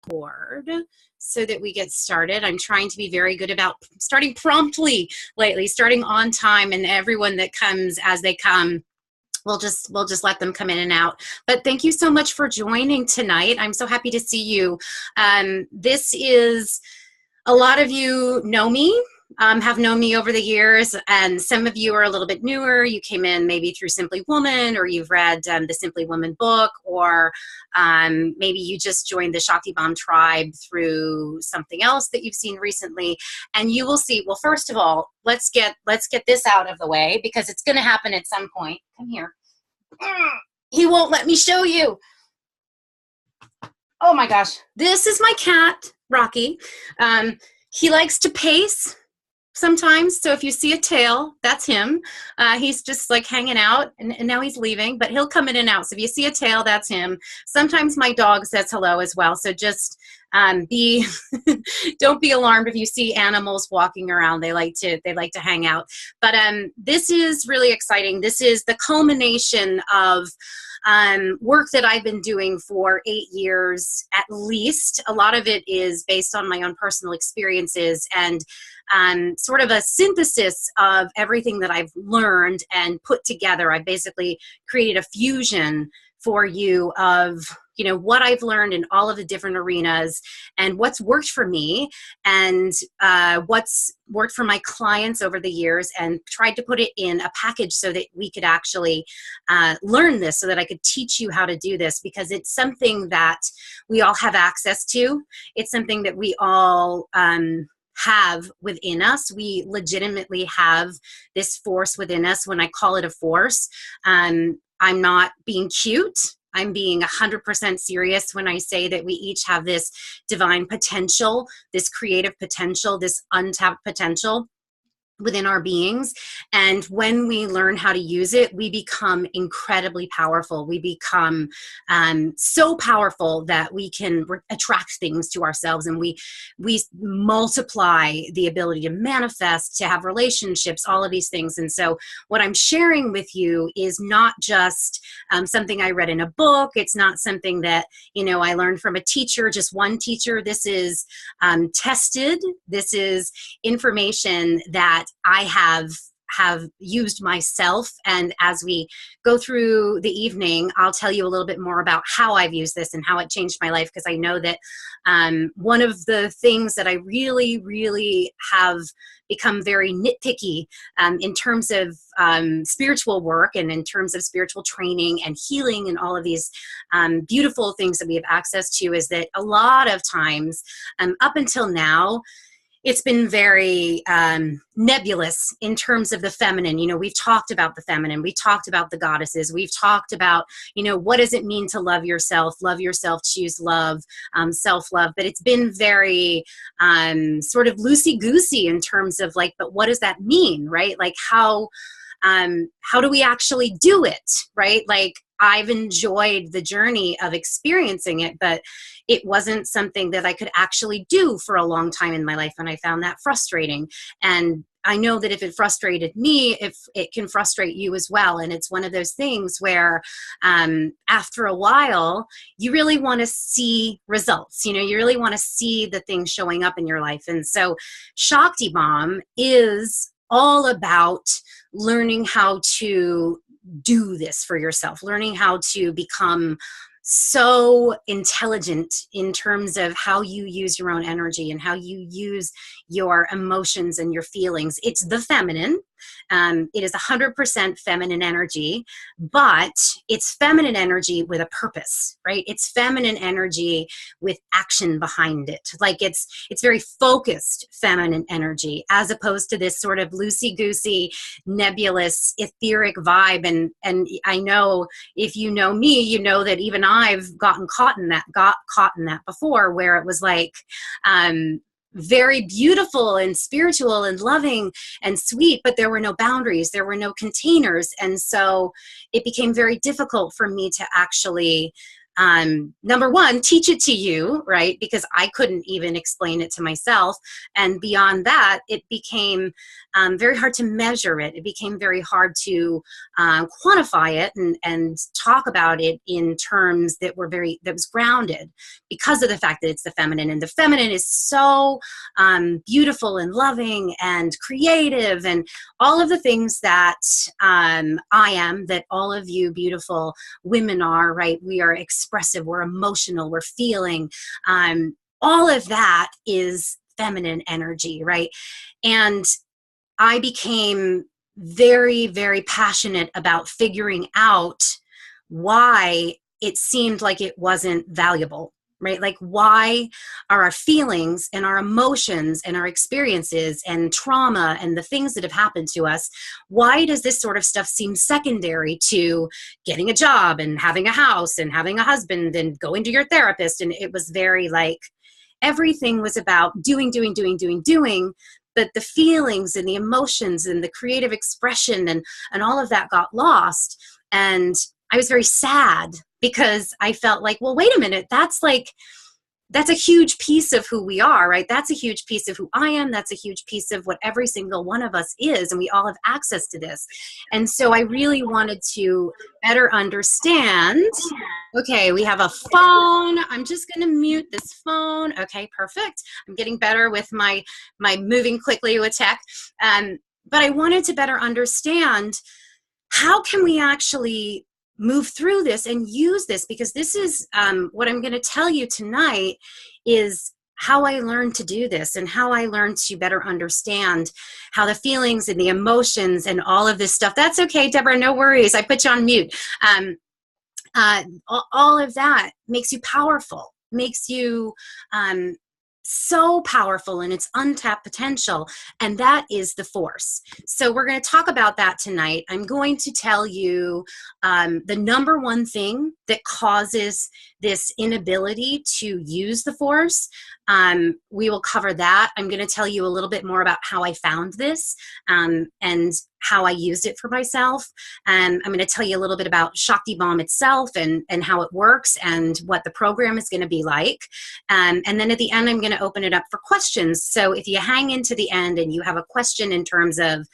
record so that we get started. I'm trying to be very good about starting promptly lately, starting on time, and everyone that comes as they come, we'll just let them come in and out. But thank you so much for joining tonight. I'm so happy to see you. This is, a lot of you know me, have known me over the years, and some of you are a little bit newer. You came in maybe through Simply Woman, or you've read the Simply Woman book, or maybe you just joined the Shakti Bomb tribe through something else that you've seen recently. And you will see, well, first of all, let's get this out of the way, because it's going to happen at some point. Come here. He won't let me show you. Oh my gosh. This is my cat, Rocky. He likes to pace sometimes. So if you see a tail, that's him. He's just like hanging out, and now he's leaving, but he'll come in and out. So if you see a tail, that's him. Sometimes my dog says hello as well. So just don't be alarmed if you see animals walking around. They like to hang out. But this is really exciting. This is the culmination of work that I've been doing for 8 years at least. A lot of it is based on my own personal experiences, and sort of a synthesis of everything that I've learned and put together. I basically created a fusion for you of, you know, what I've learned in all of the different arenas, and what's worked for me, and what's worked for my clients over the years, and tried to put it in a package so that we could actually learn this, so that I could teach you how to do this, because it's something that we all have access to. It's something that we all have within us. We legitimately have this force within us. When I call it a force, I'm not being cute. I'm being 100% serious when I say that we each have this divine potential, this creative potential, this untapped potential within our beings. And when we learn how to use it, we become incredibly powerful. We become so powerful that we can attract things to ourselves, and we multiply the ability to manifest, to have relationships, all of these things. And so what I'm sharing with you is not just something I read in a book. It's not something that, you know, I learned from a teacher, just one teacher. This is tested. This is information that I have used myself. And as we go through the evening, I'll tell you a little bit more about how I've used this and how it changed my life, because I know that one of the things that I really, really have become very nitpicky in terms of spiritual work, and in terms of spiritual training and healing, and all of these beautiful things that we have access to, is that a lot of times up until now, it's been very nebulous in terms of the feminine. You know, we've talked about the feminine. We've talked about the goddesses. We've talked about, you know, what does it mean to love yourself, choose love, self-love. But it's been very sort of loosey-goosey in terms of like, but what does that mean, right? Like how do we actually do it, right? Like, I've enjoyed the journey of experiencing it, but it wasn't something that I could actually do for a long time in my life. And I found that frustrating. And I know that if it frustrated me, if it can frustrate you as well. And it's one of those things where after a while, you really want to see results. You know, you really want to see the things showing up in your life. And so Shakti Bomb is all about learning how to do this for yourself, learning how to become so intelligent in terms of how you use your own energy and how you use your emotions and your feelings. It's the feminine. It is 100% feminine energy, but it's feminine energy with a purpose, right? It's feminine energy with action behind it. Like it's very focused feminine energy, as opposed to this sort of loosey-goosey, nebulous, etheric vibe. And I know if you know me, you know that even I've got caught in that before, where it was like, very beautiful and spiritual and loving and sweet, but there were no boundaries, there were no containers. And so it became very difficult for me to actually number one, teach it to you, right? Because I couldn't even explain it to myself. And beyond that, it became very hard to measure it. It became very hard to quantify it and talk about it in terms that was grounded, because of the fact that it's the feminine. And the feminine is so beautiful and loving and creative and all of the things that I am, that all of you beautiful women are, right? We are expressive, we're emotional, we're feeling. All of that is feminine energy, right? And I became very, very passionate about figuring out why it seemed like it wasn't valuable, right? Like, why are our feelings and our emotions and our experiences and trauma and the things that have happened to us, why does this sort of stuff seem secondary to getting a job and having a house and having a husband and going to your therapist? And it was very like, everything was about doing, but the feelings and the emotions and the creative expression and all of that got lost. And I was very sad because I felt like, well, wait a minute, that's a huge piece of who we are, right? That's a huge piece of who I am. That's a huge piece of what every single one of us is. And we all have access to this. And so I really wanted to better understand. Okay, we have a phone. I'm just going to mute this phone. Okay, perfect. I'm getting better with my moving quickly with tech. But I wanted to better understand, how can we actually move through this and use this? Because this is what I'm going to tell you tonight is how I learned to do this and how I learned to better understand how the feelings and the emotions and all of this stuff. That's okay, Deborah, no worries. I put you on mute. All of that makes you powerful, makes you so powerful in its untapped potential, and that is the force. So we're going to talk about that tonight. I'm going to tell you the number one thing that causes this inability to use the force. We will cover that. I'm going to tell you a little bit more about how I found this and how I used it for myself. And I'm going to tell you a little bit about Shakti Bomb itself and how it works and what the program is going to be like. And then at the end, I'm going to open it up for questions. So if you hang into the end and you have a question in terms of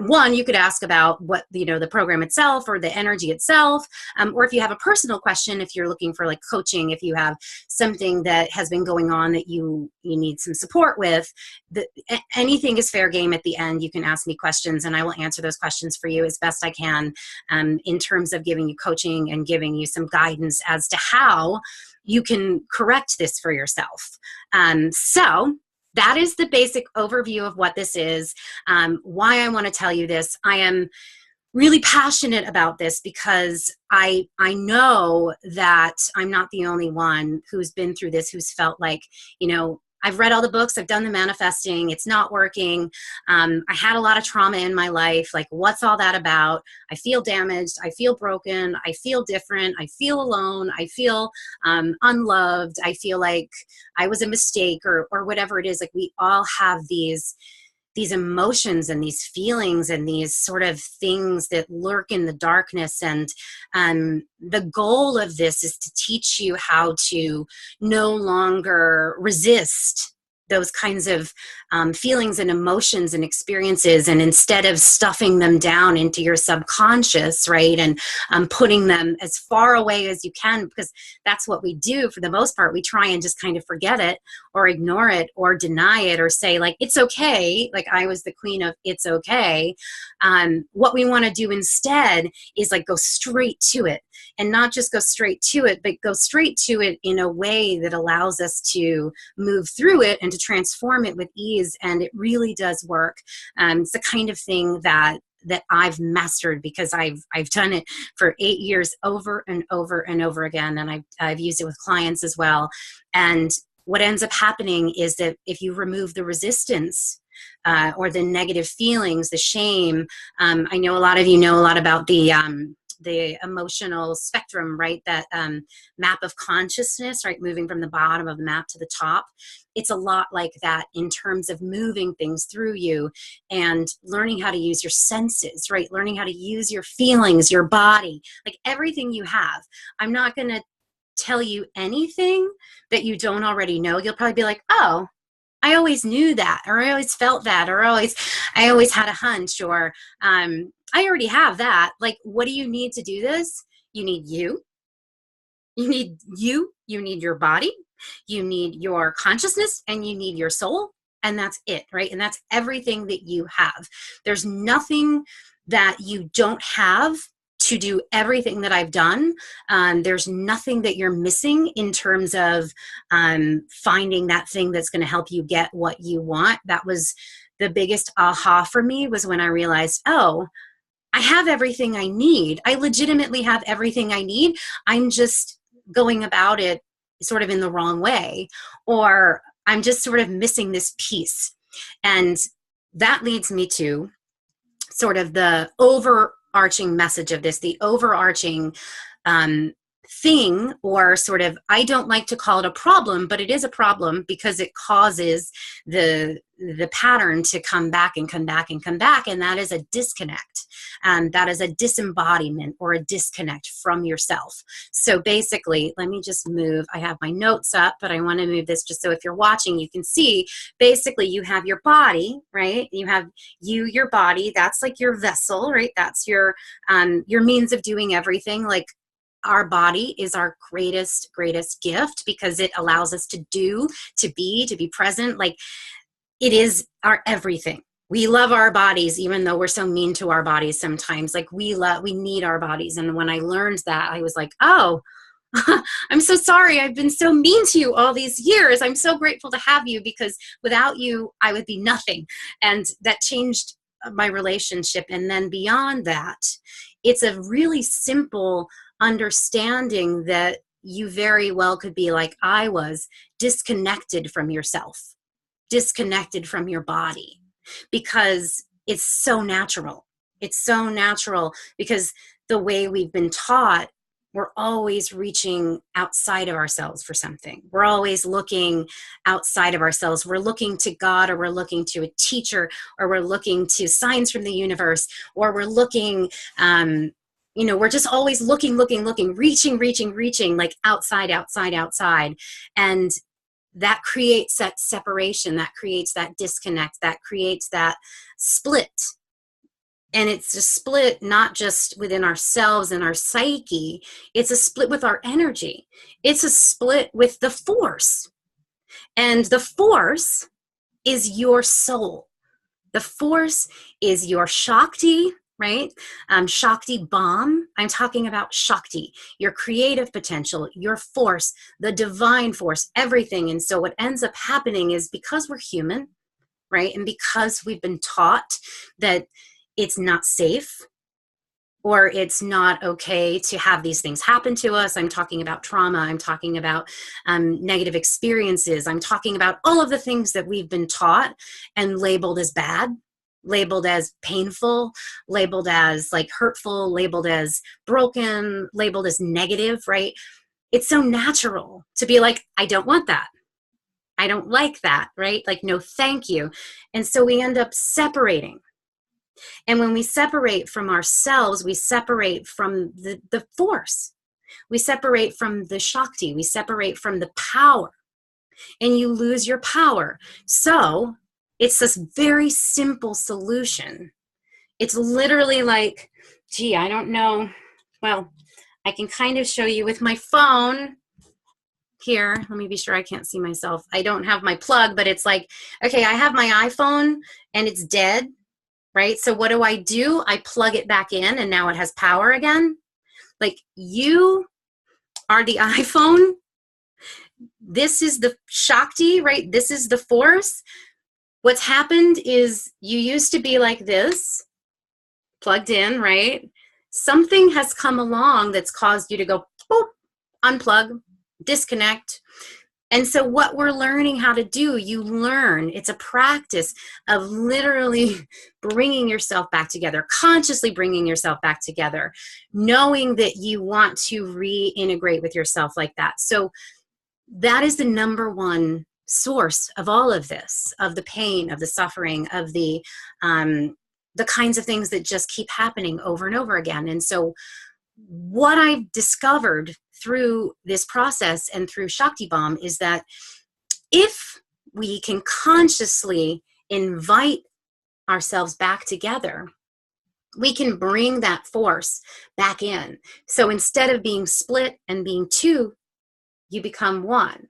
one, you could ask about what, the program itself or the energy itself, or if you have a personal question, if you're looking for like coaching, if you have something that has been going on that you need some support with, anything is fair game at the end. You can ask me questions and I will answer those questions for you as best I can in terms of giving you coaching and giving you some guidance as to how you can correct this for yourself. So that is the basic overview of what this is, why I want to tell you this. I am really passionate about this because I know that I'm not the only one who's been through this, who's felt like, I've read all the books, I've done the manifesting, it's not working. I had a lot of trauma in my life. Like, what's all that about? I feel damaged, I feel broken, I feel different, I feel alone, I feel unloved, I feel like I was a mistake or whatever it is. Like, we all have these emotions and these feelings and these sort of things that lurk in the darkness. And the goal of this is to teach you how to no longer resist those kinds of feelings and emotions and experiences, and instead of stuffing them down into your subconscious, right, and putting them as far away as you can, because that's what we do for the most part. We try and just kind of forget it or ignore it or deny it or say, like, it's okay. Like, I was the queen of it's okay. What we want to do instead is like go straight to it, and not just go straight to it, but go straight to it in a way that allows us to move through it and to transform it with ease. And it really does work. It's the kind of thing that I've mastered because I've done it for 8 years over and over and over again. And I've used it with clients as well. And what ends up happening is that if you remove the resistance or the negative feelings, the shame, I know a lot of you know a lot about the the emotional spectrum, right? That map of consciousness, right? Moving from the bottom of the map to the top. It's a lot like that in terms of moving things through you and learning how to use your senses, right? Learning how to use your feelings, your body, like everything you have. I'm not going to tell you anything that you don't already know. You'll probably be like, oh, I always knew that, or I always felt that, or I always had a hunch, or I already have that. Like, what do you need to do this? You need you. You need you. You need your body. You need your consciousness, and you need your soul. And that's it, right? And that's everything that you have. There's nothing that you don't have to do everything that I've done. There's nothing that you're missing in terms of finding that thing that's going to help you get what you want. That was the biggest aha for me, was when I realized, oh, I have everything I need. I legitimately have everything I need. I'm just going about it sort of in the wrong way, or I'm just sort of missing this piece. And that leads me to sort of the overarching message of this, the overarching thing, or sort of, I don't like to call it a problem, but it is a problem because it causes the pattern to come back and come back and come back. And that is a disconnect. That is a disembodiment or a disconnect from yourself. So basically, let me just move. I have my notes up, but I want to move this just so if you're watching, you can see. Basically, you have your body, right? You have your body. That's like your vessel, right? That's your means of doing everything. Like, our body is our greatest gift because it allows us to do, to be present. Like, it is our everything. We love our bodies, even though we're so mean to our bodies sometimes. Like, we need our bodies. And when I learned that, I was like, oh, I'm so sorry. I've been so mean to you all these years. I'm so grateful to have you, because without you, I would be nothing. And that changed my relationship. And then beyond that, it's a really simple understanding that you very well could be like I was, disconnected from yourself, disconnected from your body, because it's so natural. It's so natural because the way we've been taught, we're always reaching outside of ourselves for something. We're always looking outside of ourselves. We're looking to God, or we're looking to a teacher, or we're looking to signs from the universe, or we're looking, we're just always looking, reaching, like outside. And that creates that separation, that creates that disconnect, that creates that split. And it's a split not just within ourselves and our psyche, it's a split with our energy. It's a split with the force. And the force is your soul. The force is your Shakti, right? Shakti bomb. I'm talking about Shakti, your creative potential, your force, the divine force, everything. And so what ends up happening is, because we're human, right? And because we've been taught that it's not safe, or it's not okay to have these things happen to us. I'm talking about trauma. I'm talking about negative experiences. I'm talking about all of the things that we've been taught and labeled as bad, labeled as painful, labeled as like hurtful, labeled as broken, labeled as negative, right? It's so natural to be like, I don't want that. I don't like that, right? Like, no, thank you. And so we end up separating. And when we separate from ourselves, we separate from the force. We separate from the Shakti. We separate from the power. And you lose your power. So it's this very simple solution. It's literally like, gee, I don't know. Well, I can kind of show you with my phone here. Let me be sure I can't see myself. I don't have my plug, but it's like, okay, I have my iPhone and it's dead. Right? So what do? I plug it back in and now it has power again. Like, you are the iPhone. This is the Shakti, right? This is the force. What's happened is you used to be like this, plugged in, right? Something has come along that's caused you to go, boop, unplug, disconnect. And so what we're learning how to do, you learn, it's a practice of literally bringing yourself back together, consciously bringing yourself back together, knowing that you want to reintegrate with yourself like that. So that is the number one source of all of this, of the pain, of the suffering, of the kinds of things that just keep happening over and over again. And so what I've discovered through this process and through Shakti Bomb is that if we can consciously invite ourselves back together, we can bring that force back in. So instead of being split and being two, you become one.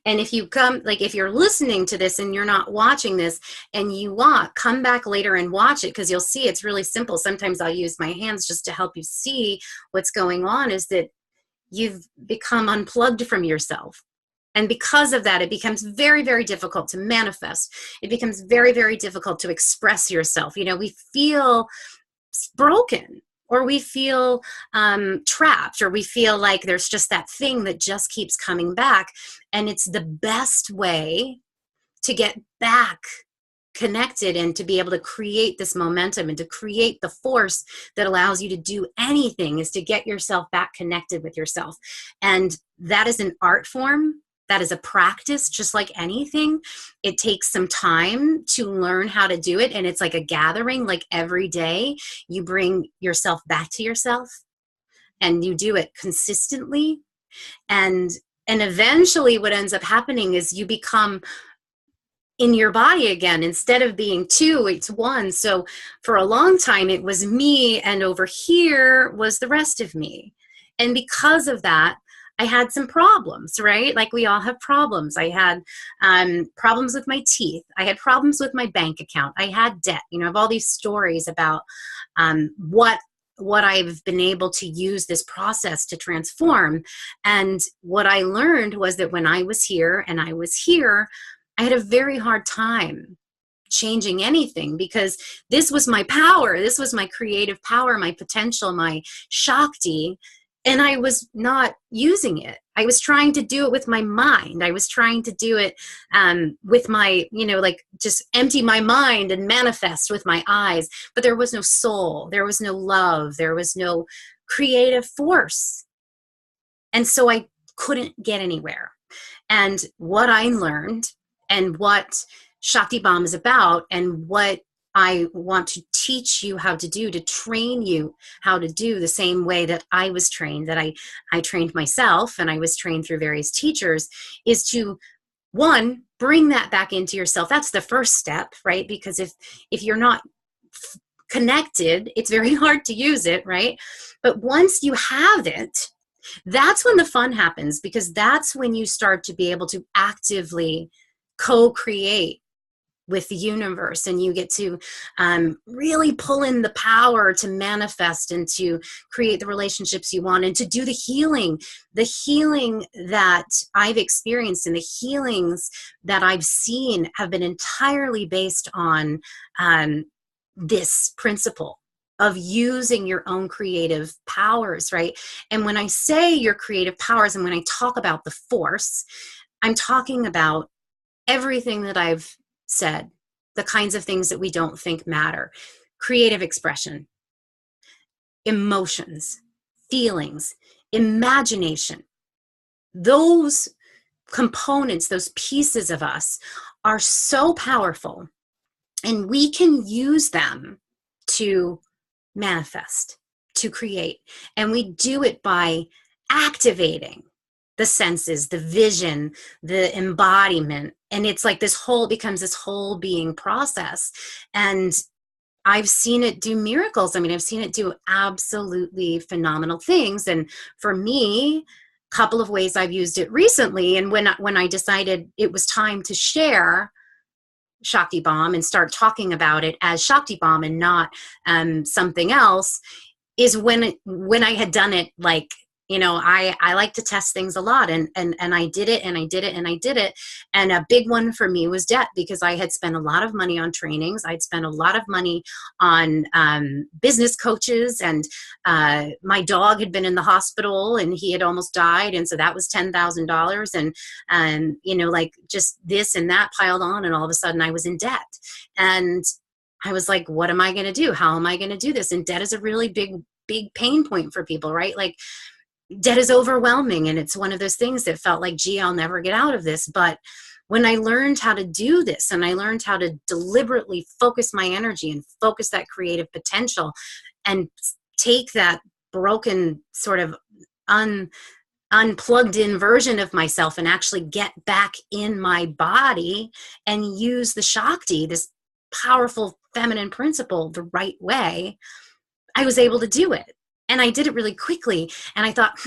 And if you come, like if you're listening to this and you're not watching this and you want, come back later and watch it, because you'll see it's really simple. Sometimes I'll use my hands just to help you see what's going on, is that you've become unplugged from yourself. And because of that, it becomes very, very difficult to manifest. It becomes very, very difficult to express yourself. You know, we feel broken, or we feel trapped, or we feel like there's just that thing that just keeps coming back. And it's the best way to get back connected and to be able to create this momentum and to create the force that allows you to do anything, is to get yourself back connected with yourself. And that is an art form. That is a practice, just like anything. It takes some time to learn how to do it. And it's like a gathering, like every day you bring yourself back to yourself and you do it consistently. And eventually what ends up happening is you become in your body again. Instead of being two, it's one. So for a long time, it was me, and over here was the rest of me. And because of that, I had some problems, right? Like we all have problems. I had problems with my teeth. I had problems with my bank account. I had debt. You know, I have all these stories about what I've been able to use this process to transform. And what I learned was that when I was here and I was here, I had a very hard time changing anything, because this was my power. This was my creative power, my potential, my Shakti. And I was not using it. I was trying to do it with my mind. I was trying to do it with my, you know, like just empty my mind and manifest with my eyes. But there was no soul. There was no love. There was no creative force. And so I couldn't get anywhere. And what I learned, and what Shakti Bomb is about, and what I want to teach you how to do, to train you how to do the same way that I was trained, that I trained myself, and I was trained through various teachers, is to, one, bring that back into yourself. That's the first step, right? Because if you're not connected, it's very hard to use it, right? But once you have it, that's when the fun happens, because that's when you start to be able to actively co-create with the universe, and you get to really pull in the power to manifest and to create the relationships you want, and to do the healing that I've experienced, and the healings that I've seen have been entirely based on this principle of using your own creative powers, right? And when I say your creative powers, and when I talk about the force, I'm talking about everything that I've said, the kinds of things that we don't think matter: creative expression, emotions, feelings, imagination. Those components, those pieces of us are so powerful, and we can use them to manifest, to create. And we do it by activating the senses, the vision, the embodiment. And it's like this whole, becomes this whole being process. And I've seen it do miracles. I mean, I've seen it do absolutely phenomenal things. And for me, a couple of ways I've used it recently, and when I decided it was time to share Shakti Bomb and start talking about it as Shakti Bomb and not something else, is when I had done it like I like to test things a lot, and I did it, and I did it, and I did it. And a big one for me was debt, because I had spent a lot of money on trainings. I'd spent a lot of money on business coaches, and my dog had been in the hospital and he had almost died. And so that was $10,000, and like just this and that piled on. And all of a sudden I was in debt, and I was like, what am I going to do? How am I going to do this? And debt is a really big pain point for people, right? Like, debt is overwhelming, and it's one of those things that felt like, gee, I'll never get out of this. But when I learned how to do this, and I learned how to deliberately focus my energy and focus that creative potential, and take that broken sort of unplugged in version of myself and actually get back in my body and use the Shakti, this powerful feminine principle, the right way, I was able to do it. And I did it really quickly. And I thought,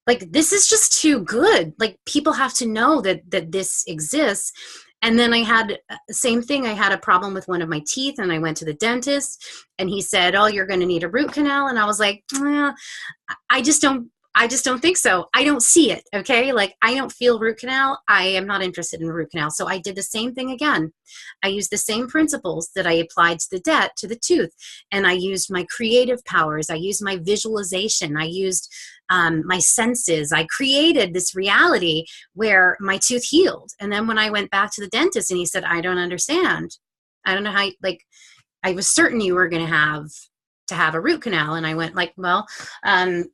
like, this is just too good. Like, people have to know that this exists. And then I had the same thing. I had a problem with one of my teeth, and I went to the dentist, and he said, oh, you're going to need a root canal. And I was like, I just don't think so. I don't see it. Okay. Like, I don't feel root canal. I am not interested in a root canal. So I did the same thing again. I used the same principles that I applied to the debt, to the tooth. And I used my creative powers. I used my visualization. I used my senses. I created this reality where my tooth healed. And then when I went back to the dentist, and he said, I don't understand. I don't know how, like, I was certain you were going to have a root canal. And I went like, well, I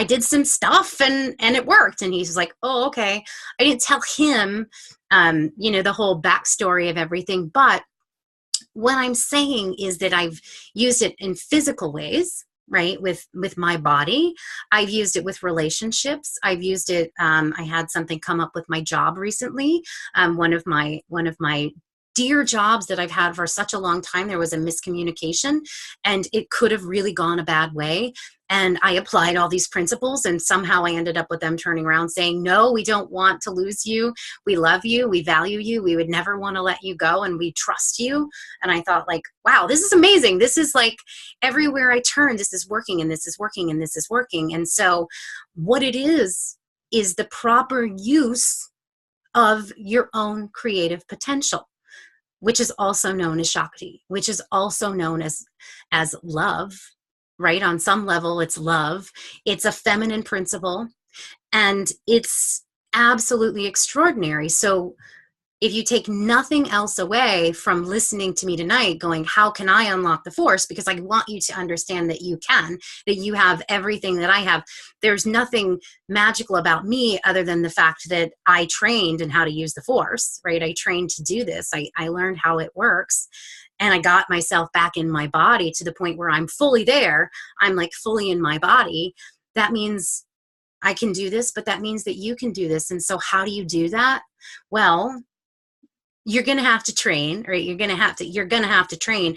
did some stuff and it worked. And he's like, oh, okay. I didn't tell him, the whole backstory of everything. But what I'm saying is that I've used it in physical ways, right? With my body. I've used it with relationships. I've used it. I had something come up with my job recently. One of my dear jobs that I've had for such a long time, there was a miscommunication, and it could have really gone a bad way. And I applied all these principles, and somehow I ended up with them turning around saying, no, we don't want to lose you. We love you. We value you. We would never want to let you go, and we trust you. And I thought, like, wow, this is amazing. This is like, everywhere I turn, this is working, and this is working, and this is working. And so what it is the proper use of your own creative potential, which is also known as Shakti, which is also known as love, right? On some level, it's love. It's a feminine principle, and it's absolutely extraordinary. So if you take nothing else away from listening to me tonight, going, how can I unlock the force? Because I want you to understand that you can, that you have everything that I have. There's nothing magical about me other than the fact that I trained in how to use the force, right? I trained to do this. I learned how it works, and I got myself back in my body to the point where I'm fully there. I'm like fully in my body. That means I can do this, but that means that you can do this. And so how do you do that? Well, you're going to have to train, right? You're going to have to train.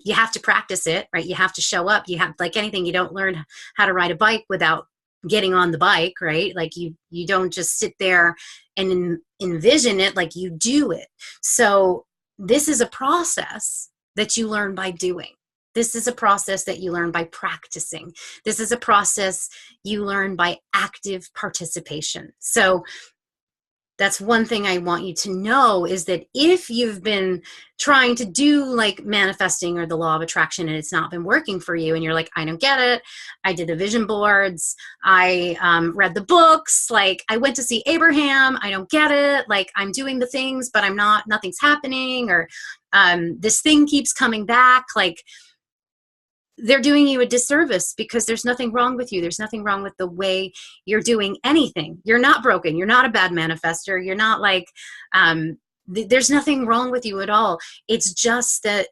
You have to practice it, right? You have to show up. You have, like anything, you don't learn how to ride a bike without getting on the bike, right? Like you don't just sit there and envision it, like you do it. So this is a process that you learn by doing. This is a process that you learn by practicing. This is a process you learn by active participation. So that's one thing I want you to know, is that if you've been trying to do like manifesting or the law of attraction and it's not been working for you, and you're like, I don't get it. I did the vision boards. I read the books. Like, I went to see Abraham. I don't get it. Like, I'm doing the things, but nothing's happening, or this thing keeps coming back. Like, they're doing you a disservice, because there's nothing wrong with you. There's nothing wrong with the way you're doing anything. You're not broken. You're not a bad manifester. You're not like, there's nothing wrong with you at all. It's just that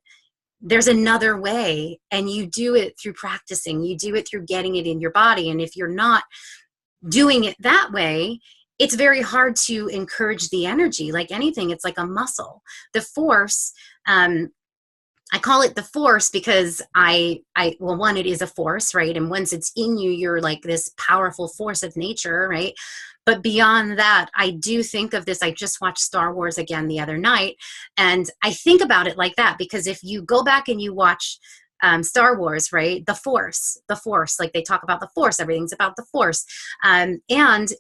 there's another way, and you do it through practicing. You do it through getting it in your body. And if you're not doing it that way, it's very hard to encourage the energy. Like anything, it's like a muscle. The force, I call it the force because well, one, it is a force, right? And once it's in you, you're like this powerful force of nature, right? But beyond that, I do think of this. I just watched Star Wars again the other night, and I think about it like that, because if you go back and you watch Star Wars, right? The Force, like they talk about the Force, everything's about the Force. And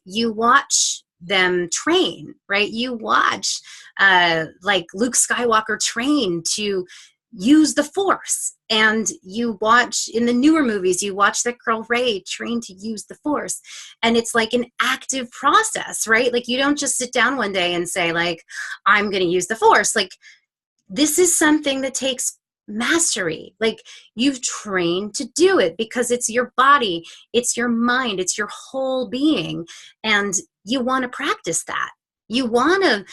you watch them train, right? You watch like Luke Skywalker train to use the Force, and you watch in the newer movies, you watch that girl Rey train to use the Force, and it's like an active process, right? Like you don't just sit down one day and say like, I'm going to use the Force. Like this is something that takes mastery. Like you've trained to do it because it's your body, it's your mind, it's your whole being, and you want to practice that. You want to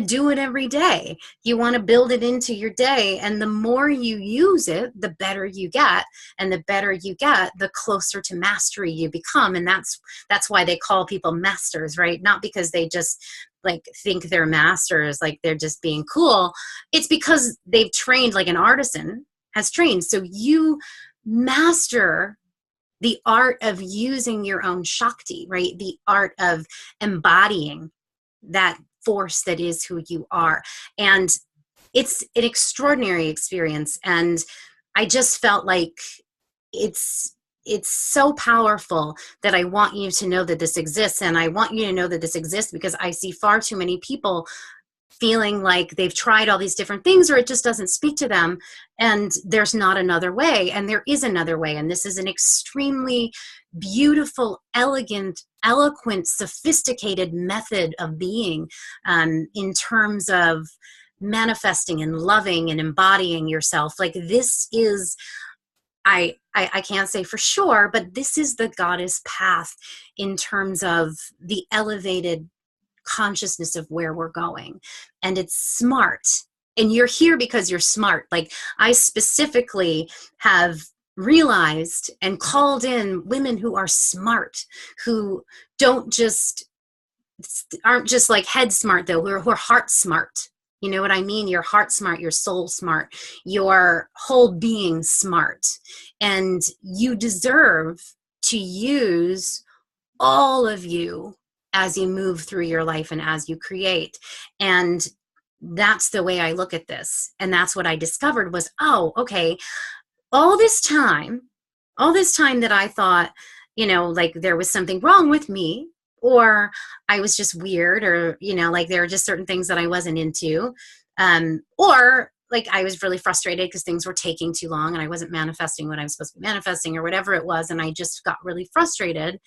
do it every day. You want to build it into your day, and the more you use it, the better you get, and the better you get, the closer to mastery you become. And that's why they call people masters, right? Not because they just like think they're masters, like they're just being cool. It's because they've trained like an artisan has trained. So you master the art of using your own Shakti, right? The art of embodying that force that is who you are. And it's an extraordinary experience. And I just felt like it's so powerful that I want you to know that this exists. And I want you to know that this exists because I see far too many people feeling like they've tried all these different things or it just doesn't speak to them, and there's not another way, and there is another way. And this is an extremely beautiful, elegant, eloquent, sophisticated method of being, in terms of manifesting and loving and embodying yourself. Like this is, I can't say for sure, but this is the goddess path in terms of the elevated consciousness of where we're going. And it's smart. And you're here because you're smart. Like I specifically have realized and called in women who are smart, who aren't just like head smart though, who are heart smart. You know what I mean? Your heart smart, your soul smart, your whole being smart. And you deserve to use all of you as you move through your life and as you create. And that's the way I look at this. And that's what I discovered was, oh, okay, all this time that I thought, like there was something wrong with me, or I was just weird, or, like there were just certain things that I wasn't into, or like I was really frustrated because things were taking too long and I wasn't manifesting what I was supposed to be manifesting or whatever it was. And I just got really frustrated.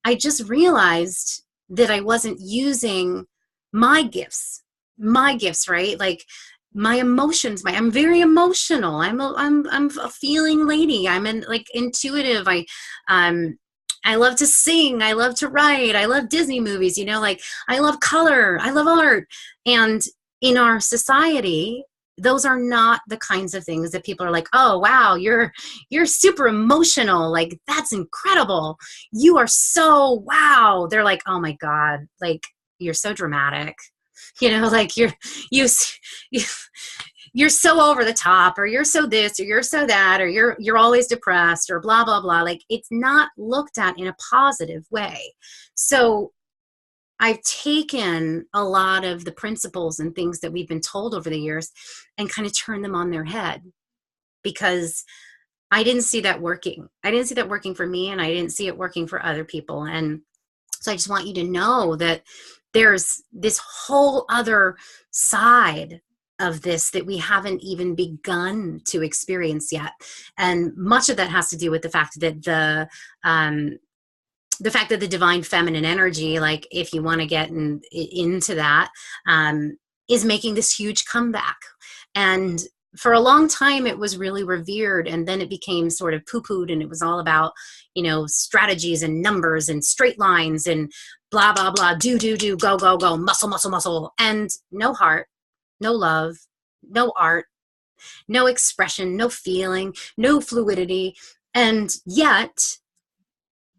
I just realized that I wasn't using my gifts, right? Like my emotions, I'm very emotional. I'm a feeling lady. I'm like intuitive. I love to sing. I love to write. I love Disney movies, like I love color. I love art. And in our society, those are not the kinds of things that people are like, oh, wow, you're super emotional. Like, that's incredible. You are so, wow. They're like, oh my God, like you're so dramatic. Like you're so over the top, or you're so this, or you're so that, or you're always depressed, or blah, blah, blah. Like it's not looked at in a positive way. So I've taken a lot of the principles and things that we've been told over the years and kind of turned them on their head, because I didn't see that working. I didn't see that working for me, and I didn't see it working for other people. And so I just want you to know that there's this whole other side of this that we haven't even begun to experience yet. And much of that has to do with the fact that the divine feminine energy, like if you want to get into that, is making this huge comeback. And for a long time, it was really revered. And then it became sort of poo-pooed, and it was all about, strategies and numbers and straight lines and blah, blah, blah, do, go, go, go, muscle, muscle, muscle. And no heart, no love, no art, no expression, no feeling, no fluidity. And yet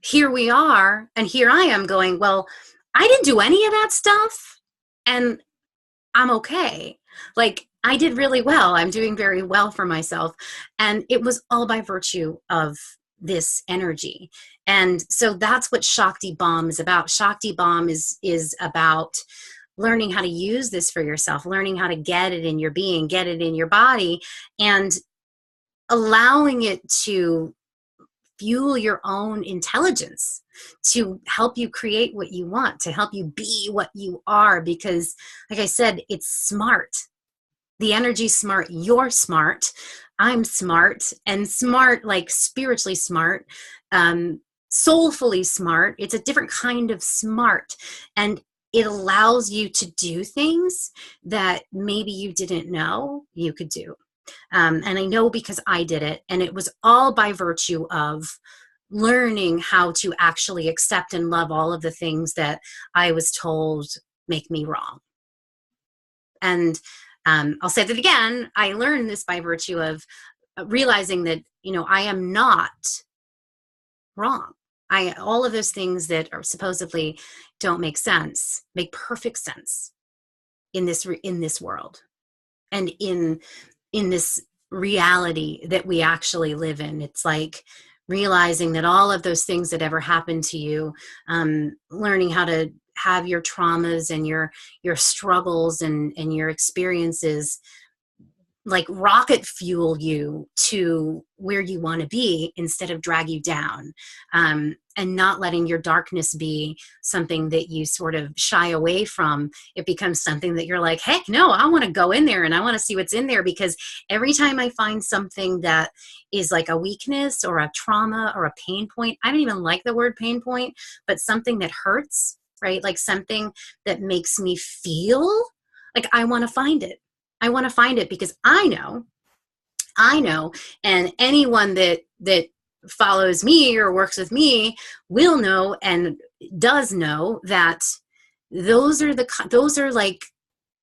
here we are, and here I am going, well, I didn't do any of that stuff, and I'm okay. Like, I did really well. I'm doing very well for myself. And it was all by virtue of this energy. And so that's what Shakti Bomb is about. Shakti Bomb is about learning how to use this for yourself, learning how to get it in your being, get it in your body, and allowing it to fuel your own intelligence, to help you create what you want, to help you be what you are. Because, like I said, it's smart. The energy's smart. You're smart. I'm smart. And smart, like spiritually smart, soulfully smart. It's a different kind of smart. And it allows you to do things that maybe you didn't know you could do. And I know because I did it, and it was all by virtue of learning how to actually accept and love all of the things that I was told make me wrong. And I'll say that again, I learned this by virtue of realizing that, I am not wrong. All of those things that are supposedly don't make sense make perfect sense in this world, and in this reality that we actually live in. It's like realizing that all of those things that ever happened to you, learning how to have your traumas and your struggles and your experiences like rocket fuel you to where you want to be instead of drag you down, and not letting your darkness be something that you sort of shy away from. It becomes something that you're like, heck no, I want to go in there and I want to see what's in there. Because every time I find something that is like a weakness or a trauma or a pain point, I don't even like the word pain point, but something that hurts, right? Like something that makes me feel like I want to find it. I want to find it because I know, and anyone that follows me or works with me will know and does know that those are like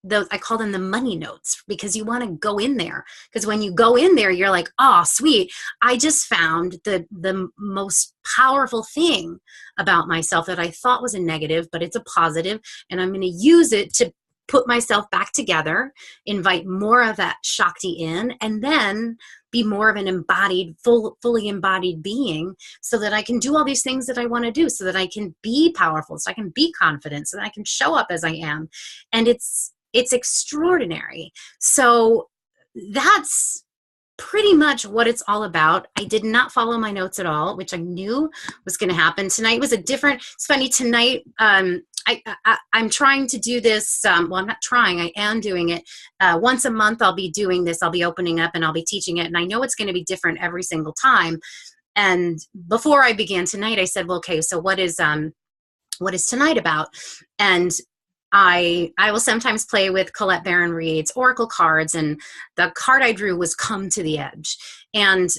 those, I call them the money notes, because you want to go in there. Because when you go in there, you're like, oh, sweet. I just found the most powerful thing about myself that I thought was a negative, but it's a positive, and I'm going to use it to put myself back together, invite more of that Shakti in, and then be more of an embodied, fully embodied being, so that I can do all these things that I want to do, so that I can be powerful, so I can be confident, so that I can show up as I am. And it's extraordinary. So that's pretty much what it's all about. I did not follow my notes at all, which I knew was going to happen. Tonight was it's funny, tonight, I'm trying to do this. Well, I'm not trying, I am doing it. Once a month, I'll be doing this. I'll be opening up and I'll be teaching it. And I know it's going to be different every single time. And before I began tonight, I said, well, okay, so what is tonight about? And I will sometimes play with Colette Baron-Reid's Oracle cards, and the card I drew was Come to the Edge. And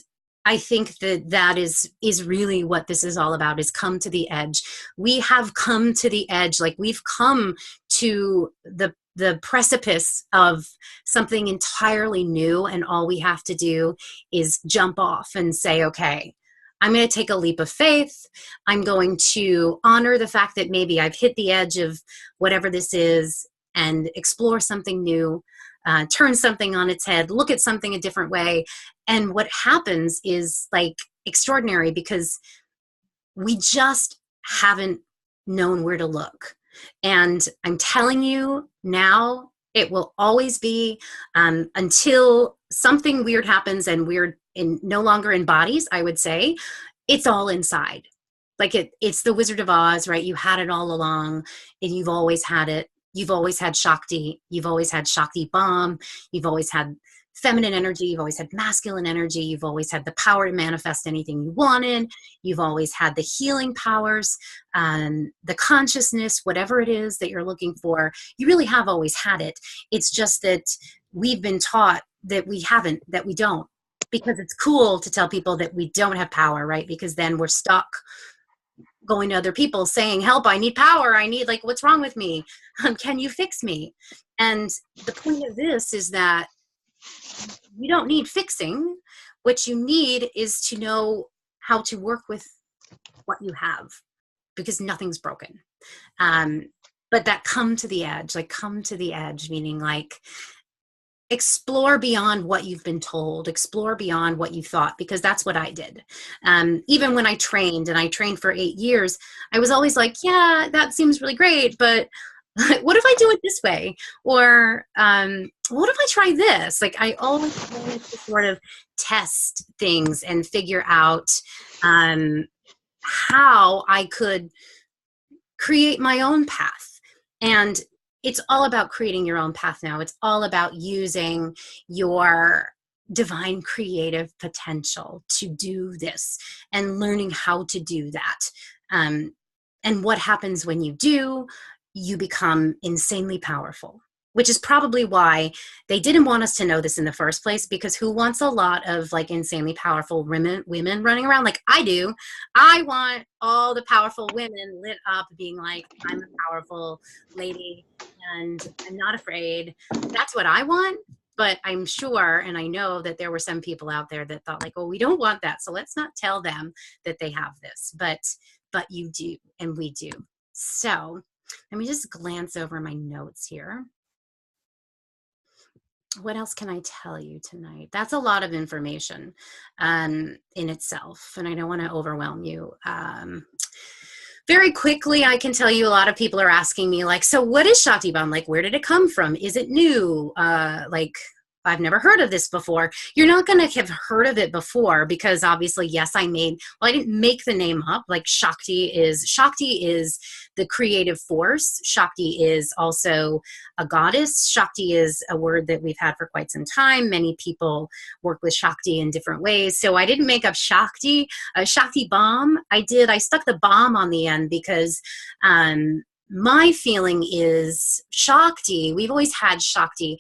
I think that is really what this is all about, is come to the edge. We have come to the edge. Like, we've come to the precipice of something entirely new, and all we have to do is jump off and say, okay, I'm going to take a leap of faith. I'm going to honor the fact that maybe I've hit the edge of whatever this is and explore something new, turn something on its head, look at something a different way. And what happens is like extraordinary, because we just haven't known where to look. And I'm telling you now, it will always be, until something weird happens and we're no longer in bodies, I would say, it's all inside. Like it's the Wizard of Oz, right? You had it all along, and you've always had it. You've always had Shakti. You've always had Shakti Bomb. You've always had feminine energy. You've always had masculine energy. You've always had the power to manifest anything you wanted. You've always had the healing powers, the consciousness, whatever it is that you're looking for. You really have always had it. It's just that we've been taught that we haven't, that we don't, because it's cool to tell people that we don't have power, right? Because then we're stuck going to other people saying, help, I need power. I need, like, what's wrong with me? Can you fix me? And the point of this is that you don't need fixing. What you need is to know how to work with what you have, because nothing's broken. But that come to the edge, meaning like, explore beyond what you've been told, explore beyond what you thought, because that's what I did. Even when I trained, and I trained for 8 years, I was always like, yeah, that seems really great, but what if I do it this way? Or what if I try this? Like I always wanted to sort of test things and figure out how I could create my own path. And it's all about creating your own path now. It's all about using your divine creative potential to do this and learning how to do that. And what happens when you do, you become insanely powerful, which is probably why they didn't want us to know this in the first place, because who wants a lot of like insanely powerful women running around like I do? I want all the powerful women lit up being like, I'm a powerful lady and I'm not afraid. That's what I want. But I'm sure, and I know that there were some people out there that thought like, oh, we don't want that, so let's not tell them that they have this. But you do, and we do. So let me just glance over my notes here. What else can I tell you tonight? That's a lot of information in itself, and I don't want to overwhelm you. Very quickly, I can tell you a lot of people are asking me like, so what is Shakti Bomb? Like, where did it come from? Is it new? Like, I've never heard of this before. You're not going to have heard of it before because obviously, yes, I didn't make the name up. Like Shakti is the creative force. Shakti is also a goddess. Shakti is a word that we've had for quite some time. Many people work with Shakti in different ways. So I didn't make up Shakti. Shakti Bomb, I stuck the bomb on the end because my feeling is Shakti, we've always had Shakti,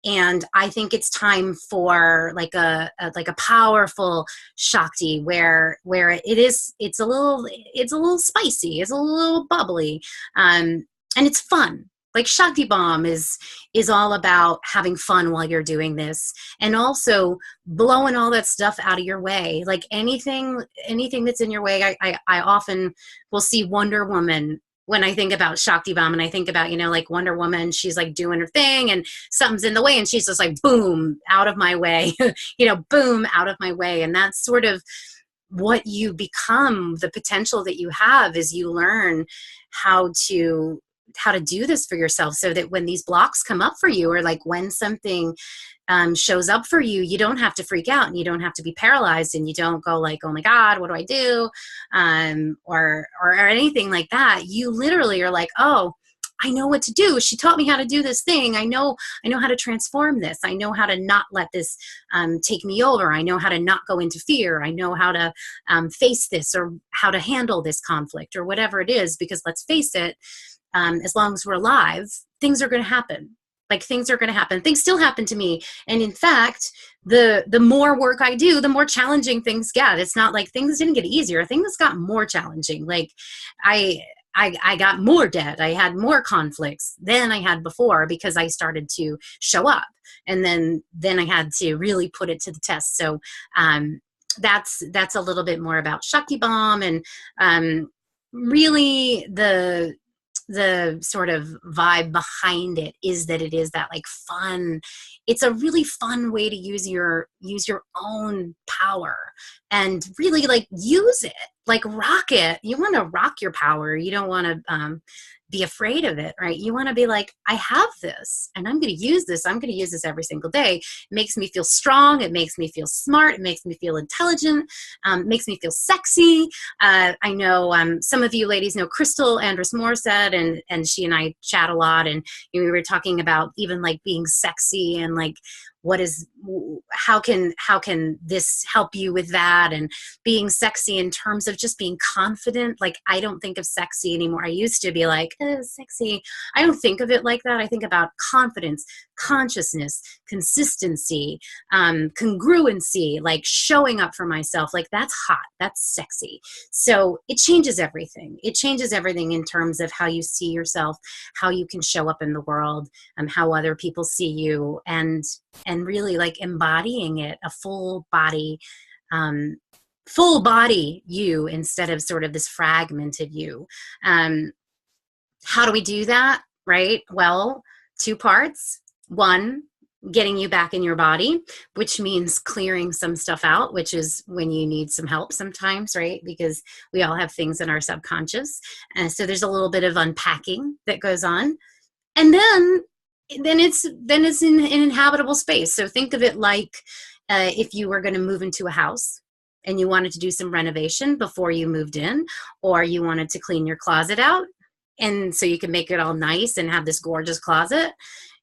and I think it's time for like a powerful Shakti where it's a little spicy, it's a little bubbly, and it's fun. Like Shakti Bomb is all about having fun while you're doing this, and also blowing all that stuff out of your way. Like anything that's in your way. I often will see Wonder Woman when I think about Shakti Bomb, and I think about, like Wonder Woman, she's like doing her thing and something's in the way and she's just like, boom, out of my way, boom, out of my way. And that's sort of what you become. The potential that you have is you learn how to do this for yourself, so that when these blocks come up for you, or like when something shows up for you, you don't have to freak out and you don't have to be paralyzed, and you don't go like, oh my God, what do I do? Or anything like that. You literally are like, oh, I know what to do. She taught me how to do this thing. I know how to transform this. I know how to not let this take me over. I know how to not go into fear. I know how to face this, or how to handle this conflict, or whatever it is, because let's face it, as long as we're alive, things are going to happen. Like things are going to happen. Things still happen to me. And in fact, the more work I do, the more challenging things get. It's not like things didn't get easier. Things got more challenging. Like I got more debt. I had more conflicts than I had before because I started to show up. And then I had to really put it to the test. So that's a little bit more about Shakti Bomb, and really the sort of vibe behind it is that it is that like fun. It's a really fun way to use your own power and really like use it, like rock it. You want to rock your power. You don't want to be afraid of it, right? You want to be like, I have this and I'm going to use this. I'm going to use this every single day. It makes me feel strong. It makes me feel smart. It makes me feel intelligent. It makes me feel sexy. I know some of you ladies know Crystal Andrus Morissette, and she and I chat a lot, and we were talking about even like being sexy and like how can this help you with that, and being sexy in terms of just being confident. Like I don't think of sexy anymore. I used to be like, sexy. I don't think of it like that. I think about confidence, consciousness, consistency, congruency, like showing up for myself. Like that's hot, that's sexy. So it changes everything. It changes everything in terms of how you see yourself, how you can show up in the world, how other people see you, and really like embodying it, a full body you instead of sort of this fragmented you. How do we do that? Right? Well, two parts. One, getting you back in your body, which means clearing some stuff out, which is when you need some help sometimes, right? Because we all have things in our subconscious. And so there's a little bit of unpacking that goes on. And then it's in an inhabitable space. So think of it like if you were going to move into a house and you wanted to do some renovation before you moved in, or you wanted to clean your closet out, and so you can make it all nice and have this gorgeous closet.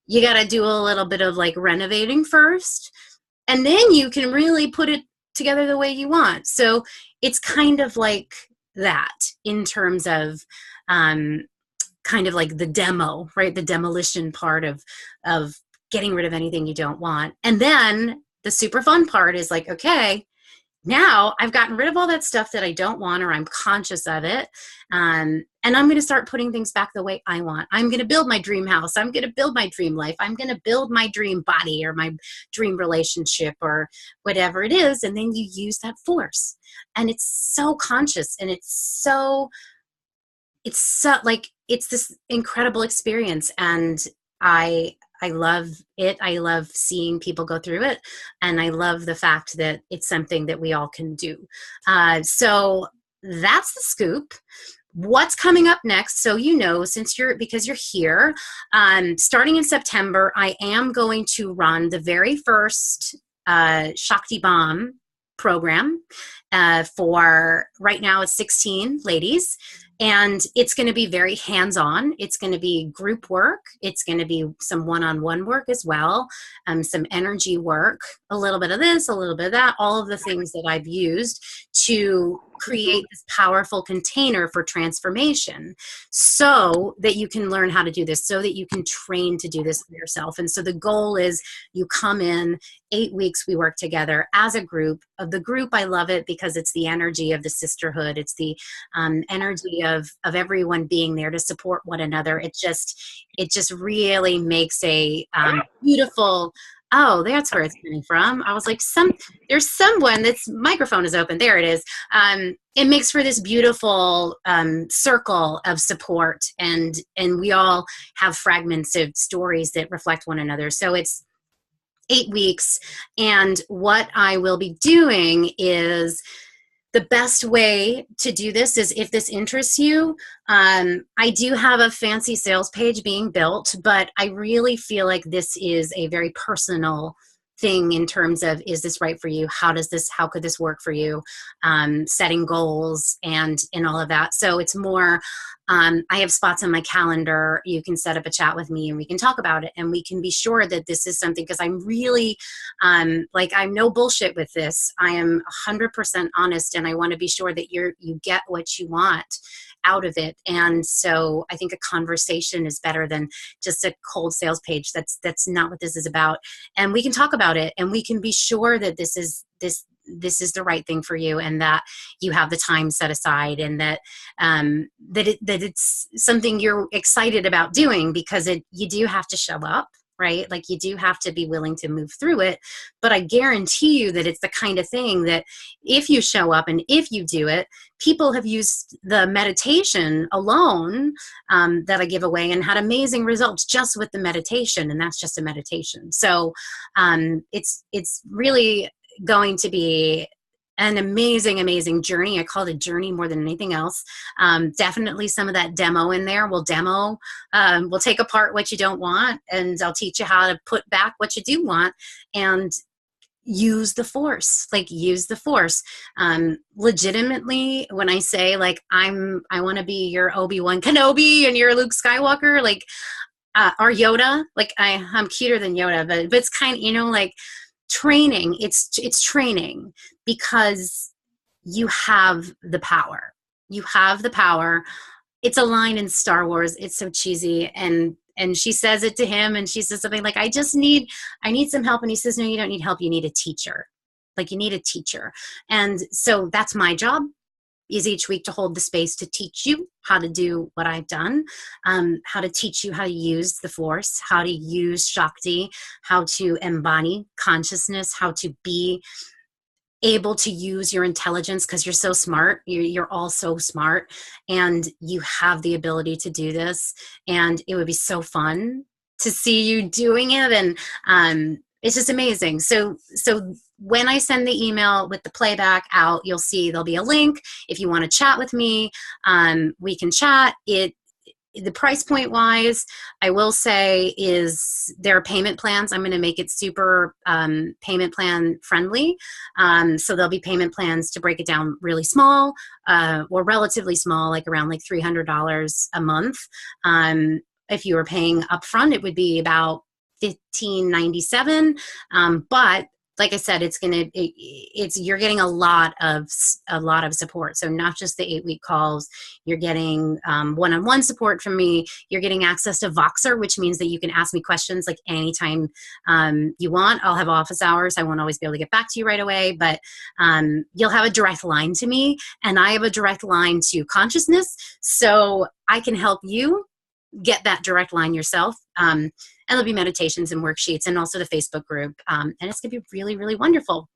You got to do a little bit of like renovating first, and then you can really put it together the way you want. So it's kind of like that in terms of kind of like the demo, right? The demolition part of getting rid of anything you don't want. And then the super fun part is like, okay, now I've gotten rid of all that stuff that I don't want, or I'm conscious of it. And I'm going to start putting things back the way I want. I'm going to build my dream house. I'm going to build my dream life. I'm going to build my dream body or my dream relationship or whatever it is. And then you use that force. And it's so conscious, and it's so like, it's this incredible experience. And I love it. I love seeing people go through it. And I love the fact that it's something that we all can do. So that's the scoop. What's coming up next? So, because you're here, starting in September, I am going to run the very first Shakti Bomb program for right now. It's 16 ladies. And it's going to be very hands-on. It's going to be group work. It's going to be some one-on-one work as well, some energy work, a little bit of this, a little bit of that, all of the things that I've used to create this powerful container for transformation, so that you can learn how to do this, so that you can train to do this for yourself. And so the goal is you come in 8 weeks, we work together as a group. Of the group, I love it because it's the energy of the sisterhood. It's the energy of everyone being there to support one another. It just really makes a beautiful. Oh, that's where it's coming from. I was like, there's someone that's microphone is open. There it is. It makes for this beautiful circle of support, and we all have fragments of stories that reflect one another. So it's 8 weeks, and what I will be doing is, the best way to do this is, if this interests you, I do have a fancy sales page being built, but I really feel like this is a very personal thing in terms of, is this right for you? How could this work for you? Setting goals and all of that. So it's more, I have spots on my calendar. You can set up a chat with me and we can talk about it, and we can be sure that this is something, because I'm really, I'm no bullshit with this. I am 100% honest, and I want to be sure that you get what you want out of it. And so I think a conversation is better than just a cold sales page. That's not what this is about. And we can talk about it, and we can be sure that this is the right thing for you, and that you have the time set aside, and that it's something you're excited about doing, because you do have to show up, right? Like, you do have to be willing to move through it. But I guarantee you that it's the kind of thing that, if you show up and if you do it, people have used the meditation alone that I give away and had amazing results just with the meditation. And that's just a meditation. So it's really going to be an amazing, amazing journey. I call it a journey more than anything else. Definitely some of that demo in there. We'll take apart what you don't want, and I'll teach you how to put back what you do want, and use the force. Legitimately, when I say, like, I want to be your Obi-Wan Kenobi and you're Luke Skywalker, like, or Yoda, like I'm cuter than Yoda, but it's kind of, like, training. It's training, because you have the power. It's a line in Star Wars. It's so cheesy. And she says it to him, and she says something like, I need some help. And he says, no, you don't need help. You need a teacher. Like, you need a teacher. And so that's my job, is each week to hold the space to teach you how to do what I've done, how to teach you how to use the force, how to use Shakti, how to embody consciousness, how to be able to use your intelligence, because you're so smart. You're all so smart, and you have the ability to do this. And it would be so fun to see you doing it, and it's just amazing. So when I send the email with the playback out, you'll see there'll be a link. If you want to chat with me, we can chat. The price point wise, I will say, is there are payment plans. I'm going to make it super payment plan friendly. So there'll be payment plans to break it down really small or relatively small, like around like $300 a month. If you were paying upfront, it would be about $15.97. But like I said, you're getting a lot of support. So not just the 8-week calls, you're getting one-on-one support from me. You're getting access to Voxer, which means that you can ask me questions like anytime you want. I'll have office hours. I won't always be able to get back to you right away, but you'll have a direct line to me, and I have a direct line to consciousness. So I can help you get that direct line yourself. And there'll be meditations and worksheets, and also the Facebook group. And it's going to be really, really wonderful.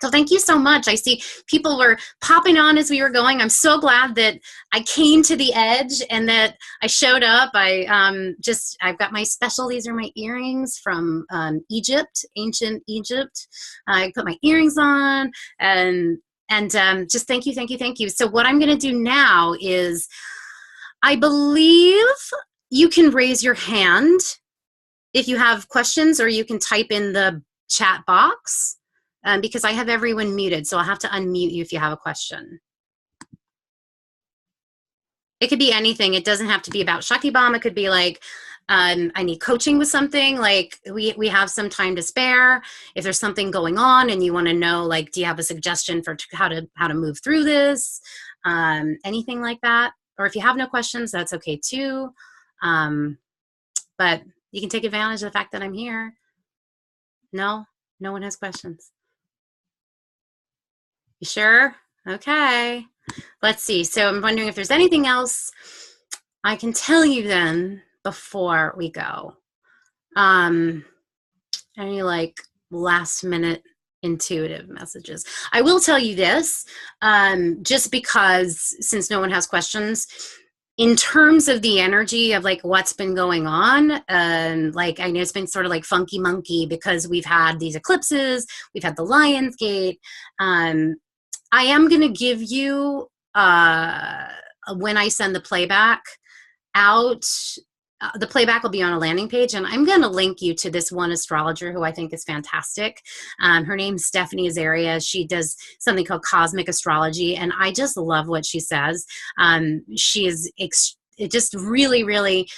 So thank you so much. I see people were popping on as we were going. I'm so glad that I came to the edge and that I showed up. I've got my special, these are my earrings from Egypt, ancient Egypt. I put my earrings on, and just thank you, thank you, thank you. So what I'm going to do now is, I believe you can raise your hand if you have questions, or you can type in the chat box, because I have everyone muted, so I'll have to unmute you if you have a question. It could be anything. It doesn't have to be about Shakti Bomb. It could be like, I need coaching with something. Like we have some time to spare. If there's something going on and you want to know, like, do you have a suggestion for how to move through this? Anything like that. Or if you have no questions, that's okay too. But you can take advantage of the fact that I'm here. No one has questions. You sure? Okay. Let's see. So I'm wondering if there's anything else I can tell you then before we go. Any like last minute intuitive messages. I will tell you this, just because since no one has questions, in terms of the energy of like what's been going on, like I know it's been sort of like funky monkey because we've had these eclipses, we've had the Lion's Gate. I am going to give you, when I send the playback out, the playback will be on a landing page, and I'm going to link you to this one astrologer who I think is fantastic. Her name's Stephanie Azaria. She does something called cosmic astrology, and I just love what she says. She is it just really, really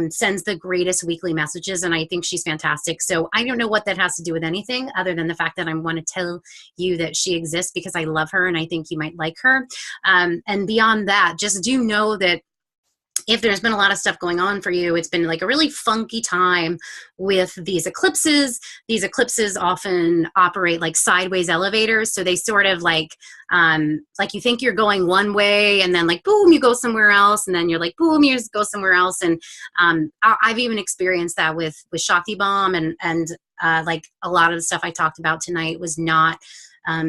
sends the greatest weekly messages, and I think she's fantastic. So I don't know what that has to do with anything other than the fact that I want to tell you that she exists because I love her and I think you might like her. And beyond that, just do know that if there's been a lot of stuff going on for you, it's been like a really funky time with these eclipses. These eclipses often operate like sideways elevators. So they sort of like you think you're going one way and then like, boom, you go somewhere else. And then you're like, boom, you just go somewhere else. And I've even experienced that with Shakti Bomb, and like a lot of the stuff I talked about tonight was not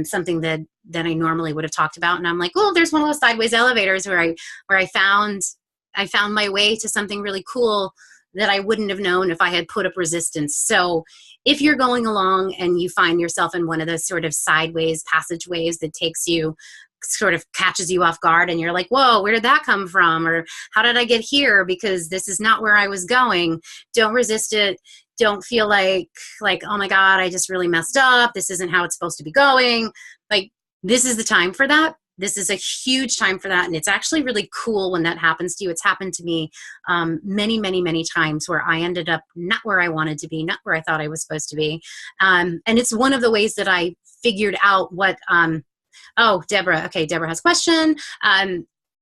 something that I normally would have talked about. And I'm like, oh, there's one of those sideways elevators where I found my way to something really cool that I wouldn't have known if I had put up resistance. So if you're going along and you find yourself in one of those sort of sideways passageways that takes you, sort of catches you off guard, and you're like, whoa, where did that come from? Or how did I get here? Because this is not where I was going. Don't resist it. Don't feel like, oh my God, I just really messed up. This isn't how it's supposed to be going. Like, this is the time for that. This is a huge time for that. And it's actually really cool when that happens to you. It's happened to me many, many, many times where I ended up not where I wanted to be, not where I thought I was supposed to be. And it's one of the ways that I figured out what, oh, Deborah. Okay, Deborah has a question.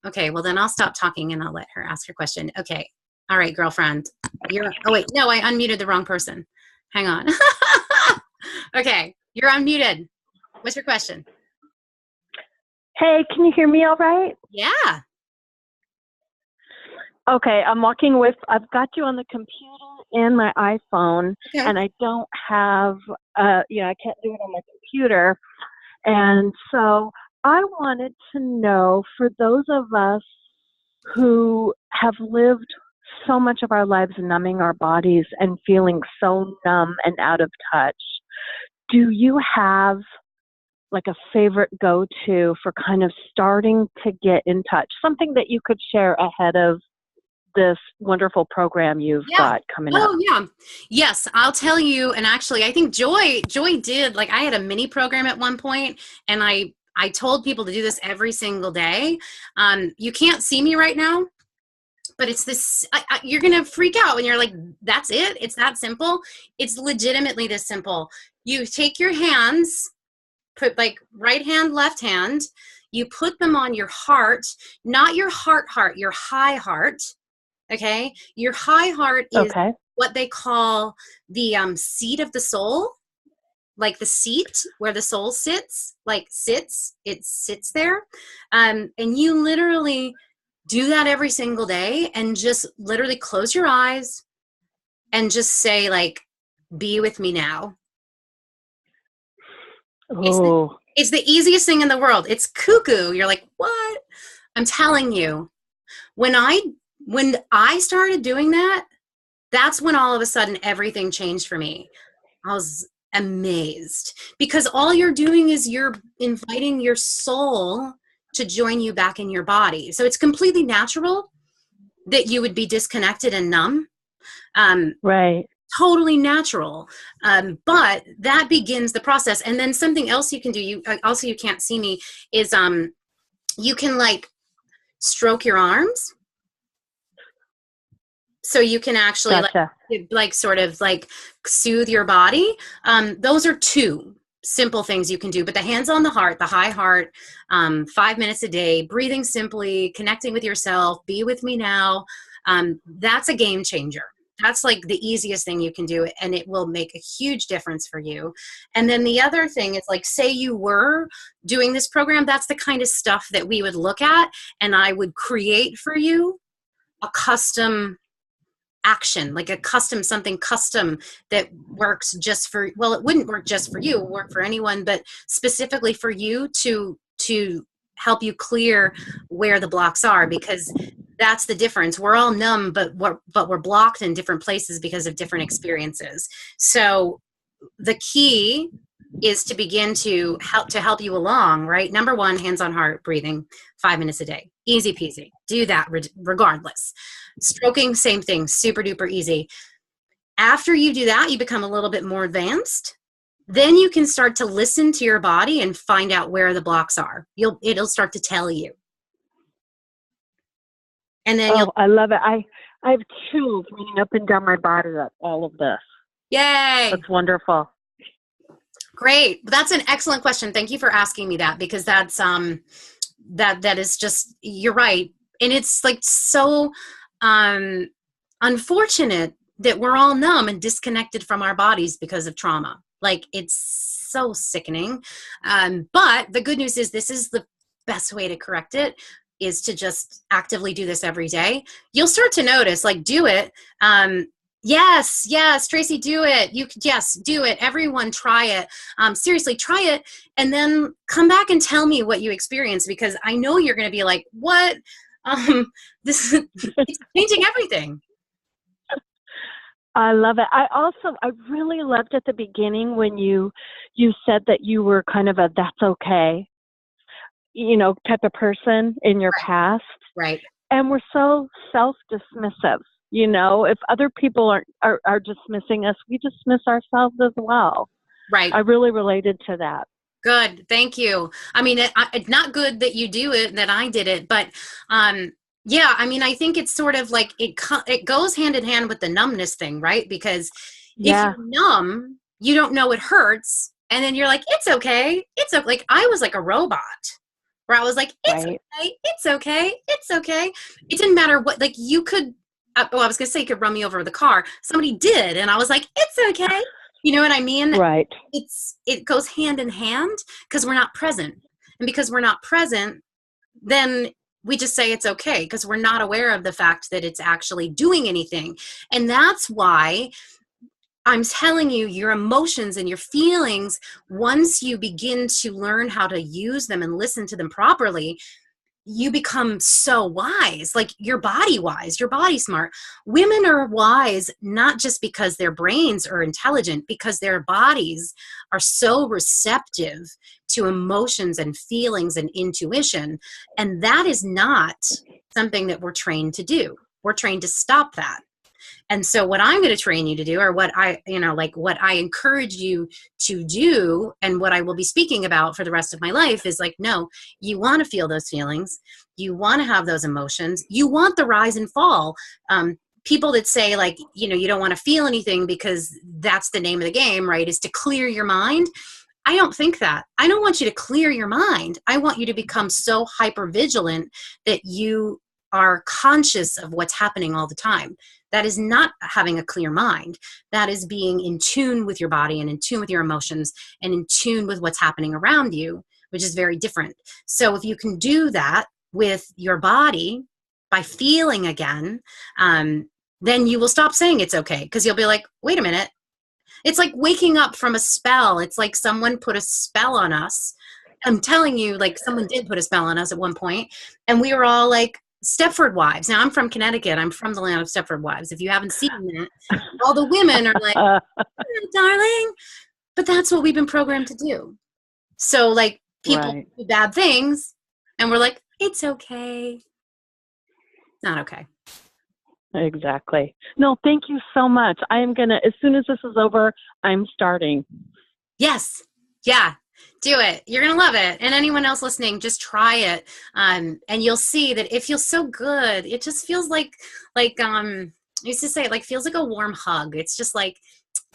Okay, well then I'll stop talking and I'll let her ask her question. Okay, all right, girlfriend. Oh wait, no, I unmuted the wrong person. Hang on. Okay, you're unmuted. What's your question? Hey, can you hear me all right? Yeah. Okay, I've got you on the computer and my iPhone, Okay. and I don't have, I can't do it on my computer. And so I wanted to know, for those of us who have lived so much of our lives numbing our bodies and feeling so numb and out of touch. Do you have like a favorite go-to for kind of starting to get in touch? Something that you could share ahead of this wonderful program you've got coming up. Oh yeah. Yes, I'll tell you. And actually, I think Joy did, like, I had a mini program at one point, and I told people to do this every single day. You can't see me right now, but it's this, you're going to freak out when you're like, that's it. It's that simple. It's legitimately this simple. You take your hands, put like right hand, left hand, you put them on your heart, not your heart, your high heart. Okay. Your high heart is what they call the seat of the soul, like the seat where the soul sits, it sits there. And you literally do that every single day, and just literally close your eyes and just say, like, be with me now. It's the easiest thing in the world. It's cuckoo. You're like, what? I'm telling you, when I started doing that, that's when all of a sudden everything changed for me. I was amazed, because all you're doing is you're inviting your soul to join you back in your body. So it's completely natural that you would be disconnected and numb. Right. Totally natural. But that begins the process. And then something else you can do, you can't see me, is you can like stroke your arms. So you can actually like sort of like soothe your body. Those are two simple things you can do. But the hands on the heart, the high heart, 5 minutes a day, breathing simply, connecting with yourself, be with me now. That's a game changer. That's like the easiest thing you can do, and it will make a huge difference for you. And then the other thing is, like, say you were doing this program, that's the kind of stuff that we would look at, and I would create for you a custom action, like something custom that works just for, well, it wouldn't work just for you, it would work for anyone, but specifically for you to help you clear where the blocks are, because that's the difference. We're all numb, but we're blocked in different places because of different experiences. So the key is to begin to help you along, right? Number one, hands on heart, breathing, 5 minutes a day. Easy peasy. Do that regardless. Stroking, same thing, super duper easy. After you do that, you become a little bit more advanced. Then you can start to listen to your body and find out where the blocks are. It'll start to tell you. And then I love it. I have chills running up and down my body at all of this. Yay. That's wonderful. Great. That's an excellent question. Thank you for asking me that, because that's that is just, you're right. And it's like so unfortunate that we're all numb and disconnected from our bodies because of trauma. Like, it's so sickening. But the good news is, this is the best way to correct it, is to just actively do this every day. You'll start to notice, like, do it. Yes, Tracy, do it. Yes, do it. Everyone try it. Seriously, try it. And then come back and tell me what you experience, because I know you're going to be like, what? It's changing everything. I love it. I really loved at the beginning when you said that you were kind of a that's okay, type of person in your past. Right. And we're so self-dismissive. If other people are dismissing us, we dismiss ourselves as well. Right. I really related to that. Good. Thank you. I mean, it's not good that you do it, that I did it, but yeah, I mean, I think it's sort of like it goes hand in hand with the numbness thing, right? Because if you're numb, you don't know it hurts. And then you're like, it's okay. It's okay. Like, I was like a robot where I was like, it's okay. It's okay. It's okay. It didn't matter what, like, you could, I was going to say you could run me over with a car. Somebody did. And I was like, it's okay. You know what I mean? Right. It goes hand in hand, because we're not present. And because we're not present, then we just say it's okay, because we're not aware of the fact that it's actually doing anything. And that's why I'm telling you, your emotions and your feelings, once you begin to learn how to use them and listen to them properly, you become so wise, like your body wise, your body smart. Women are wise, not just because their brains are intelligent, because their bodies are so receptive to emotions and feelings and intuition. And that is not something that we're trained to do. We're trained to stop that. And so what I'm going to train you to do, or what I, like what I encourage you to do, and what I will be speaking about for the rest of my life is like, no, you want to feel those feelings. You want to have those emotions. You want the rise and fall. People that say like, you don't want to feel anything because that's the name of the game, right? Is to clear your mind. I don't think that. I don't want you to clear your mind. I want you to become so hyper vigilant that you are conscious of what's happening all the time. That is not having a clear mind. That is being in tune with your body and in tune with your emotions and in tune with what's happening around you, which is very different. So if you can do that with your body by feeling again, then you will stop saying it's okay, because you'll be like, wait a minute. It's like waking up from a spell. It's like someone put a spell on us. I'm telling you, like someone did put a spell on us at one point, and we were all like, Stepford Wives. Now I'm from Connecticut. I'm from the land of Stepford Wives. If you haven't seen that, all the women are like, oh, darling, but that's what we've been programmed to do. So like people do bad things and we're like, it's okay. It's not okay. Exactly. No, thank you so much. I am going to, as soon as this is over, I'm starting. Yes. Yeah. Do it. You're going to love it. And anyone else listening, just try it. And you'll see that it feels so good. It just feels like I used to say, it like feels like a warm hug. It's just like,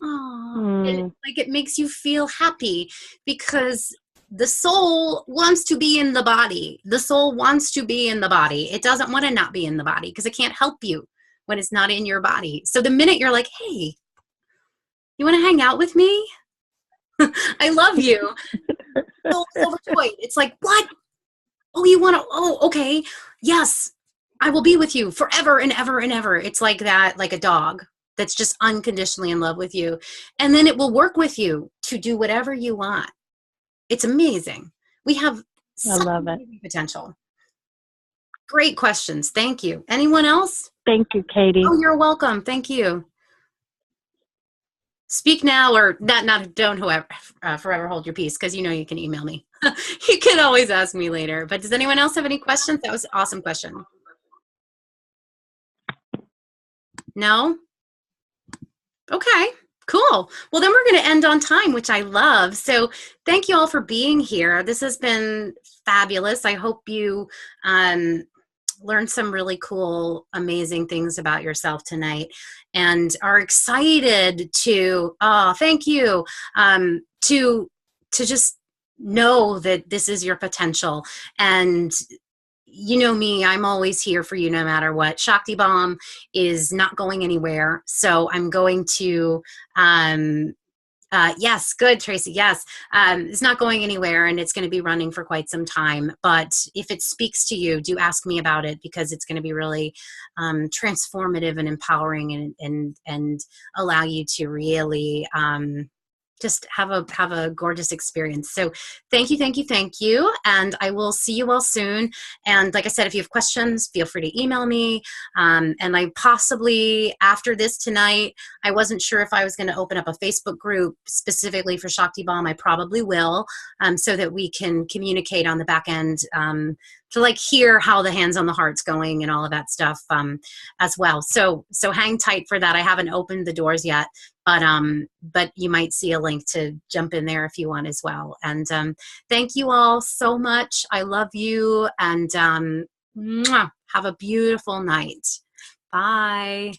oh, like it makes you feel happy, because the soul wants to be in the body. The soul wants to be in the body. It doesn't want to not be in the body, because it can't help you when it's not in your body. So the minute you're like, hey, you want to hang out with me? I love you. So overjoyed. It's like, what? Oh, you want to? Oh, okay. Yes, I will be with you forever and ever and ever. It's like that, like a dog that's just unconditionally in love with you. And then it will work with you to do whatever you want. It's amazing. We have such amazing potential. Great questions. Thank you. Anyone else? Thank you, Katie. Oh, you're welcome. Thank you. Speak now, or don't forever hold your peace, because you can email me. You can always ask me later. But does anyone else have any questions? That was an awesome question. No? Okay, cool. Well, then we're going to end on time, which I love. So thank you all for being here. This has been fabulous. I hope you learned some really cool, amazing things about yourself tonight, and are excited to, thank you, to just know that this is your potential. And you know me, I'm always here for you no matter what. Shakti Bomb is not going anywhere. So I'm going to, yes, good, Tracy. Yes, it's not going anywhere, and it's going to be running for quite some time. But if it speaks to you, do ask me about it, because it's going to be really transformative and empowering, and allow you to really just have a gorgeous experience. So thank you. And I will see you all soon. And like I said, if you have questions, feel free to email me. And I possibly, after this tonight, I wasn't sure if I was going to open up a Facebook group specifically for Shakti Bomb. I probably will, so that we can communicate on the back end, to like hear how the hands on the heart's going and all of that stuff as well. So hang tight for that. I haven't opened the doors yet, but you might see a link to jump in there if you want as well. And thank you all so much. I love you, and have a beautiful night. Bye.